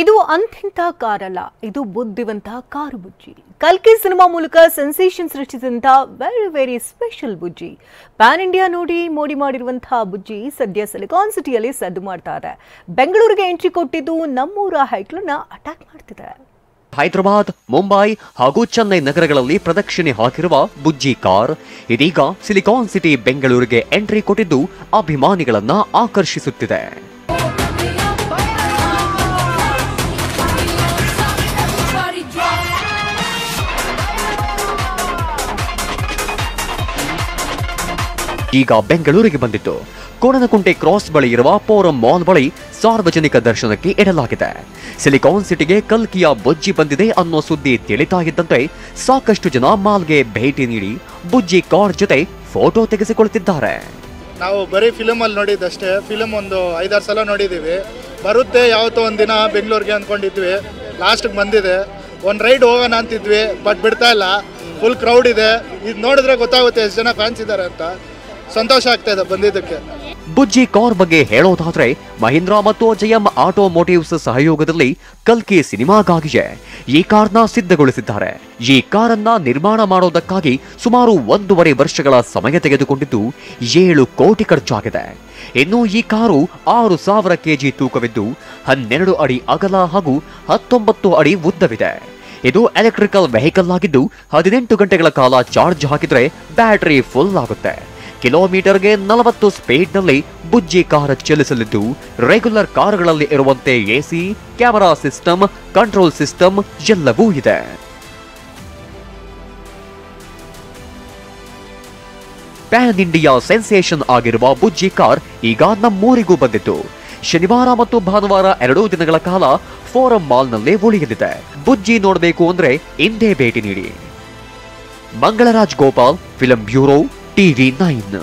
ಇದು ಅಂತಿಂತ ಕಾರಲ್ಲ, ಇದು ಬುದ್ಧಿವಂತ ಕಾರು ಬುಜ್ಜಿ. ಕಲ್ಕಿ ಸಿನಿಮಾ ಮೂಲಕ ಸೆನ್ಸೇಷನ್ ಸೃಷ್ಟಿಸಿದಂತ very special Bujji. Pan India ನೋಡಿ ಮೋಡಿ ಮಾಡಿರುವಂತಹ ಬುಜ್ಜಿ ಸದ್ಯ ಸಿಲಿಕಾನ್ ಸಿಟಿಯಲ್ಲಿ ಸದ್ದು ಮಾಡ್ತಾ ಇದೆ. ಬೆಂಗಳೂರಿಗೆ ಎಂಟ್ರಿ ಕೊಟ್ಟಿದ್ದು ನಮ್ಮೂರ ಹೈಕ್ಲನ್ನ ಅಟ್ಯಾಕ್ ಮಾಡ್ತಿದೆ. ಹೈದರಾಬಾದ್, ಮುಂಬೈ ಹಾಗೂ ಚೆನ್ನೈ ನಗರಗಳಲ್ಲಿ ಪ್ರದಕ್ಷಿಣೆ ಹಾಕಿರುವ ಬುಜ್ಜಿ ಕಾರ್ ಇದೀಗ ಸಿಲಿಕಾನ್ ಸಿಟಿ ಬೆಂಗಳೂರಿಗೆ ಎಂಟ್ರಿ ಕೊಟ್ಟಿದ್ದು ಅಭಿಮಾನಿಗಳನ್ನ ಆಕರ್ಷಿಸುತ್ತಿದೆ. ಈಗ ಬೆಂಗಳೂರಿಗೆ ಬಂದಿತ್ತು. ಕೋಣನಕುಂಟೆ ಕ್ರಾಸ್ ಬಳಿ ಇರುವ ಫೋರಂ ಮಾಲ್ ಬಳಿ ಸಾರ್ವಜನಿಕ ದರ್ಶನಕ್ಕೆ ಇಡಲಾಗಿದೆ. ಸಿಲಿಕಾನ್ ಸಿಟಿಗೆ ಕಲ್ಕಿಯ ಬುಜ್ಜಿ ಬಂದಿದೆ ಅನ್ನೋ ಸುದ್ದಿ ತಿಳಿತಾ ಇದ್ದಂತೆ ಸಾಕಷ್ಟು ಜನ ಮಾಲ್ಗೆ ಭೇಟಿ ನೀಡಿ ಬುಜ್ಜಿ ಕಾರ್ ಜೊತೆ ಫೋಟೋ ತೆಗೆಸಿಕೊಳ್ಳುತ್ತಿದ್ದಾರೆ. ನಾವು ಬರೀ ಫಿಲಮ್ ಅಲ್ಲಿ ನೋಡಿದ್ದಷ್ಟೇ. ಫಿಲಮ್ ಒಂದು 5-6 ಸಲ ನೋಡಿದೀವಿ. ಬರುತ್ತೆ ಯಾವತ್ತೋ ಒಂದಿನ ಬೆಂಗಳೂರಿಗೆ ಅಂದ್ಕೊಂಡಿದ್ವಿ. ಲಾಸ್ಟ್ಗೆ ಬಂದಿದೆ. ಒಂದು ರೈಡ್ ಹೋಗೋಣ ಅಂತಿದ್ವಿ, ಬಟ್ ಬಿಡ್ತಾ ಇಲ್ಲ. ಫುಲ್ ಕ್ರೌಡ್ ಇದೆ. ಇದು ನೋಡಿದ್ರೆ ಗೊತ್ತಾಗುತ್ತೆ ಎಷ್ಟು ಜನ ಫ್ಯಾನ್ಸ್ ಇದ್ದಾರೆ ಅಂತ. ಸಂತೋಷ ಆಗ್ತಾ ಇದೆ ಬಂದಿದ್ದಕ್ಕೆ. ಬುಜ್ಜಿ ಕಾರ್ ಬಗ್ಗೆ ಹೇಳೋದಾದ್ರೆ, ಮಹೀಂದ್ರಾ ಮತ್ತು ಜೆಎಂ ಆಟೋಮೋಟಿವ್ಸ್ ಸಹಯೋಗದಲ್ಲಿ ಕಲ್ಕಿ ಸಿನಿಮಾಗಾಗಿಯೇ ಈ ಕಾರ್ನ ಸಿದ್ಧಗೊಳಿಸಿದ್ದಾರೆ. ಈ ಕಾರನ್ನ ನಿರ್ಮಾಣ ಮಾಡೋದಕ್ಕಾಗಿ ಸುಮಾರು 1.5 ವರ್ಷಗಳ ಸಮಯ ತೆಗೆದುಕೊಂಡಿದ್ದು 7 ಕೋಟಿ ಖರ್ಚಾಗಿದೆ. ಇನ್ನು ಈ ಕಾರು 6,000 ಕೆಜಿ ತೂಕವಿದ್ದು 12 ಅಡಿ ಅಗಲ ಹಾಗೂ 19 ಅಡಿ ಉದ್ದವಿದೆ. ಇದು ಎಲೆಕ್ಟ್ರಿಕಲ್ ವೆಹಿಕಲ್ ಆಗಿದ್ದು 18 ಗಂಟೆಗಳ ಕಾಲ ಚಾರ್ಜ್ ಹಾಕಿದ್ರೆ ಬ್ಯಾಟರಿ ಫುಲ್ ಆಗುತ್ತೆ. ಕಿಲೋಮೀಟರ್ಗೆ 40 ಸ್ಪೀಡ್ನಲ್ಲಿ ಬುಜ್ಜಿ ಕಾರ್ ಚಲಿಸಲಿದ್ದು, ರೆಗ್ಯುಲರ್ ಕಾರುಗಳಲ್ಲಿ ಇರುವಂತೆ AC, camera system, control system ಎಲ್ಲವೂ ಇದೆ. ಪ್ಯಾನ್ ಇಂಡಿಯಾ ಸೆನ್ಸೇಷನ್ ಆಗಿರುವ ಬುಜ್ಜಿ ಕಾರ್ ಈಗ ನಮ್ಮೂರಿಗೂ ಬಂದಿತ್ತು. ಶನಿವಾರ ಮತ್ತು ಭಾನುವಾರ 2 ದಿನಗಳ ಕಾಲ ಫೋರಂ ಮಾಲ್ನಲ್ಲೇ ಉಳಿಯಲಿದೆ. ಬುಜ್ಜಿ ನೋಡಬೇಕು ಅಂದ್ರೆ ಇಂದೇ ಭೇಟಿ ನೀಡಿ. Mangalraj Gopal, film bureau, TV9.